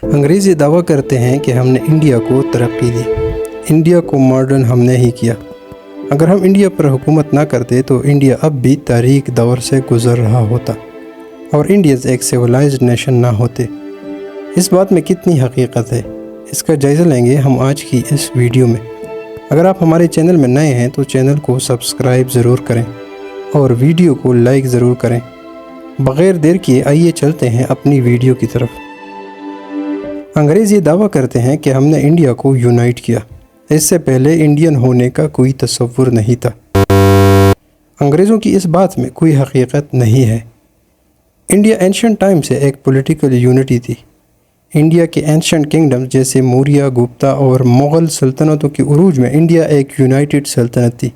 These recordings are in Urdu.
انگریز یہ دعویٰ کرتے ہیں کہ ہم نے انڈیا کو ترقی دی، انڈیا کو ماڈرن ہم نے ہی کیا۔ اگر ہم انڈیا پر حکومت نہ کرتے تو انڈیا اب بھی تاریک دور سے گزر رہا ہوتا اور انڈیاز ایک سیولائزڈ نیشن نہ ہوتے۔ اس بات میں کتنی حقیقت ہے، اس کا جائزہ لیں گے ہم آج کی اس ویڈیو میں۔ اگر آپ ہمارے چینل میں نئے ہیں تو چینل کو سبسکرائب ضرور کریں اور ویڈیو کو لائک ضرور کریں۔ بغیر دیر کیے آئیے چلتے ہیں اپنی ویڈیو کی طرف۔ انگریز یہ دعویٰ کرتے ہیں کہ ہم نے انڈیا کو یونائٹ کیا، اس سے پہلے انڈین ہونے کا کوئی تصور نہیں تھا۔ انگریزوں کی اس بات میں کوئی حقیقت نہیں ہے۔ انڈیا اینشنٹ ٹائم سے ایک پولیٹیکل یونٹی تھی۔ انڈیا کے اینشنٹ کنگڈمز جیسے موریہ، گپتا اور مغل سلطنتوں کے عروج میں انڈیا ایک یونائٹڈ سلطنت تھی۔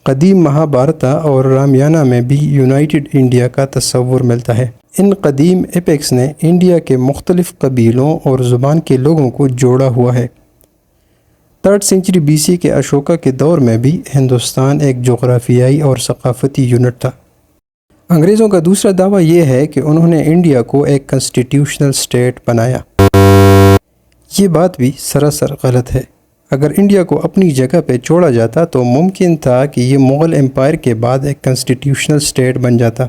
قدیم مہابھارتا اور رامایانہ میں بھی یونائٹڈ انڈیا کا تصور ملتا ہے۔ ان قدیم ایپکس نے انڈیا کے مختلف قبیلوں اور زبان کے لوگوں کو جوڑا ہوا ہے۔ 3rd سینچری BC کے اشوکا کے دور میں بھی ہندوستان ایک جغرافیائی اور ثقافتی یونٹ تھا۔ انگریزوں کا دوسرا دعویٰ یہ ہے کہ انہوں نے انڈیا کو ایک کنسٹیٹیوشنل اسٹیٹ بنایا۔ یہ بات بھی سراسر غلط ہے۔ اگر انڈیا کو اپنی جگہ پہ چھوڑا جاتا تو ممکن تھا کہ یہ مغل امپائر کے بعد ایک کنسٹیٹیوشنل اسٹیٹ بن جاتا،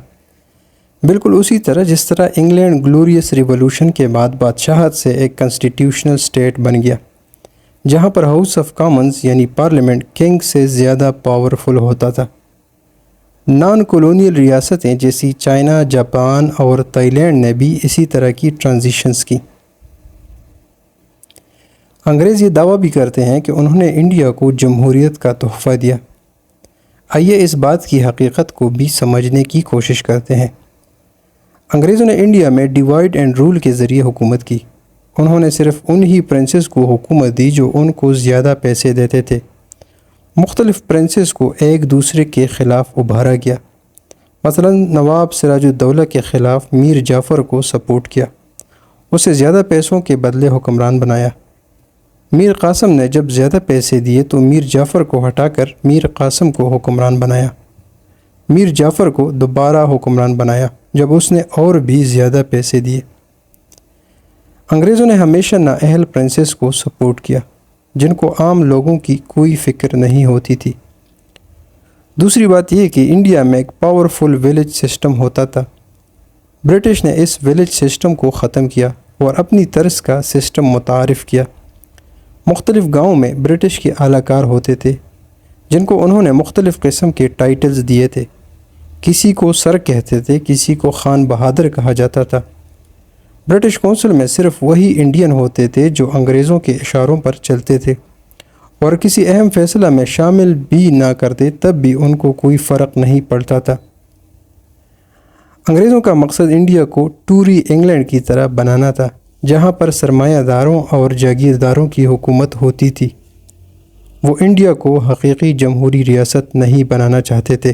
بالکل اسی طرح جس طرح انگلینڈ گلوریس ریولوشن کے بعد بادشاہت سے ایک کنسٹیٹیوشنل اسٹیٹ بن گیا، جہاں پر ہاؤس آف کامنز یعنی پارلیمنٹ کنگ سے زیادہ پاورفل ہوتا تھا۔ نان کولونیل ریاستیں جیسی چائنا، جاپان اور تائی لینڈ نے بھی اسی طرح کی ٹرانزیشنز کی۔ انگریز یہ دعویٰ بھی کرتے ہیں کہ انہوں نے انڈیا کو جمہوریت کا تحفہ دیا۔ آئیے اس بات کی حقیقت کو بھی سمجھنے کی کوشش کرتے ہیں۔ انگریزوں نے انڈیا میں ڈیوائڈ اینڈ رول کے ذریعے حکومت کی۔ انہوں نے صرف انہی پرنسز کو حکومت دی جو ان کو زیادہ پیسے دیتے تھے۔ مختلف پرنسز کو ایک دوسرے کے خلاف ابھارا گیا۔ مثلا نواب سراج الدولہ کے خلاف میر جعفر کو سپورٹ کیا، اسے زیادہ پیسوں کے بدلے حکمران بنایا۔ میر قاسم نے جب زیادہ پیسے دیے تو میر جعفر کو ہٹا کر میر قاسم کو حکمران بنایا۔ میر جعفر کو دوبارہ حکمران بنایا جب اس نے اور بھی زیادہ پیسے دیے۔ انگریزوں نے ہمیشہ نااہل پرنسز کو سپورٹ کیا جن کو عام لوگوں کی کوئی فکر نہیں ہوتی تھی۔ دوسری بات یہ کہ انڈیا میں ایک پاورفل ولیج سسٹم ہوتا تھا۔ برٹش نے اس ولیج سسٹم کو ختم کیا اور اپنی طرز کا سسٹم متعارف کیا۔ مختلف گاؤں میں برٹش کے اعلی کار ہوتے تھے جن کو انہوں نے مختلف قسم کے ٹائٹلز دیے تھے۔ کسی کو سر کہتے تھے، کسی کو خان بہادر کہا جاتا تھا۔ برٹش کونسل میں صرف وہی انڈین ہوتے تھے جو انگریزوں کے اشاروں پر چلتے تھے، اور کسی اہم فیصلہ میں شامل بھی نہ کرتے تب بھی ان کو کوئی فرق نہیں پڑتا تھا۔ انگریزوں کا مقصد انڈیا کو ٹوری انگلینڈ کی طرح بنانا تھا، جہاں پر سرمایہ داروں اور جاگیرداروں کی حکومت ہوتی تھی۔ وہ انڈیا کو حقیقی جمہوری ریاست نہیں بنانا چاہتے تھے۔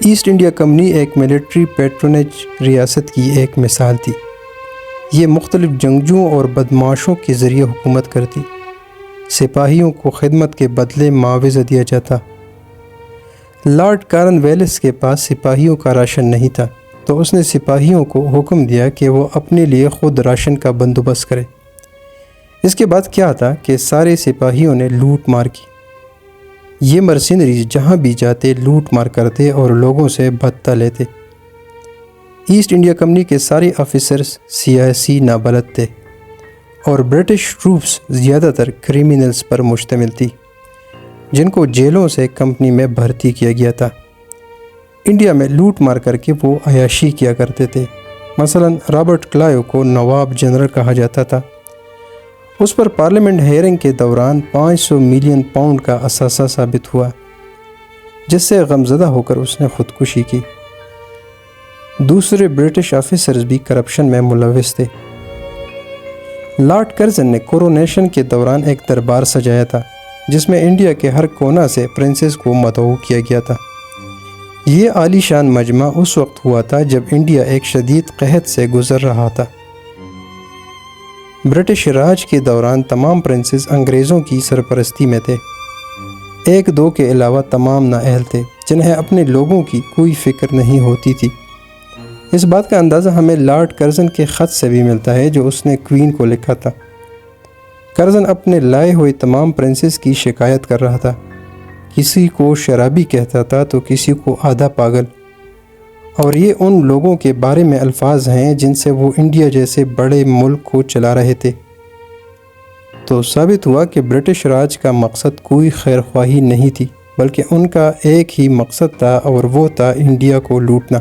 ایسٹ انڈیا کمپنی ایک ملٹری پیٹرونیج ریاست کی ایک مثال تھی۔ یہ مختلف جنگجوؤں اور بدمعاشوں کے ذریعے حکومت کرتی۔ سپاہیوں کو خدمت کے بدلے معاوضہ دیا جاتا۔ لارڈ کارن ویلس کے پاس سپاہیوں کا راشن نہیں تھا تو اس نے سپاہیوں کو حکم دیا کہ وہ اپنے لیے خود راشن کا بندوبست کرے۔ اس کے بعد کیا تھا کہ سارے سپاہیوں نے لوٹ مار کی۔ یہ مرسینریز جہاں بھی جاتے لوٹ مار کرتے اور لوگوں سے بھتہ لیتے۔ ایسٹ انڈیا کمپنی کے سارے آفیسرز سیاسی نابلد تھے اور برٹش ٹروپس زیادہ تر کریمنلز پر مشتمل تھی جن کو جیلوں سے کمپنی میں بھرتی کیا گیا تھا۔ انڈیا میں لوٹ مار کر کے وہ عیاشی کیا کرتے تھے۔ مثلا رابرٹ کلائیو کو نواب جنرل کہا جاتا تھا۔ اس پر پارلیمنٹ ہیئرنگ کے دوران 500 ملین پاؤنڈ کا اثاثہ ثابت ہوا، جس سے غمزدہ ہو کر اس نے خودکشی کی۔ دوسرے برٹش آفیسرز بھی کرپشن میں ملوث تھے۔ لارڈ کرزن نے کورونیشن کے دوران ایک دربار سجایا تھا جس میں انڈیا کے ہر کونا سے پرنسز کو مدعو کیا گیا تھا۔ یہ عالی شان مجمع اس وقت ہوا تھا جب انڈیا ایک شدید قحط سے گزر رہا تھا۔ برٹش راج کے دوران تمام پرنسز انگریزوں کی سرپرستی میں تھے۔ 1-2 کے علاوہ تمام نااہل تھے جنہیں اپنے لوگوں کی کوئی فکر نہیں ہوتی تھی۔ اس بات کا اندازہ ہمیں لارڈ کرزن کے خط سے بھی ملتا ہے جو اس نے کوئین کو لکھا تھا۔ کرزن اپنے لائے ہوئے تمام پرنسز کی شکایت کر رہا تھا، کسی کو شرابی کہتا تھا تو کسی کو آدھا پاگل، اور یہ ان لوگوں کے بارے میں الفاظ ہیں جن سے وہ انڈیا جیسے بڑے ملک کو چلا رہے تھے۔ تو ثابت ہوا کہ برٹش راج کا مقصد کوئی خیر خواہی نہیں تھی، بلکہ ان کا ایک ہی مقصد تھا، اور وہ تھا انڈیا کو لوٹنا۔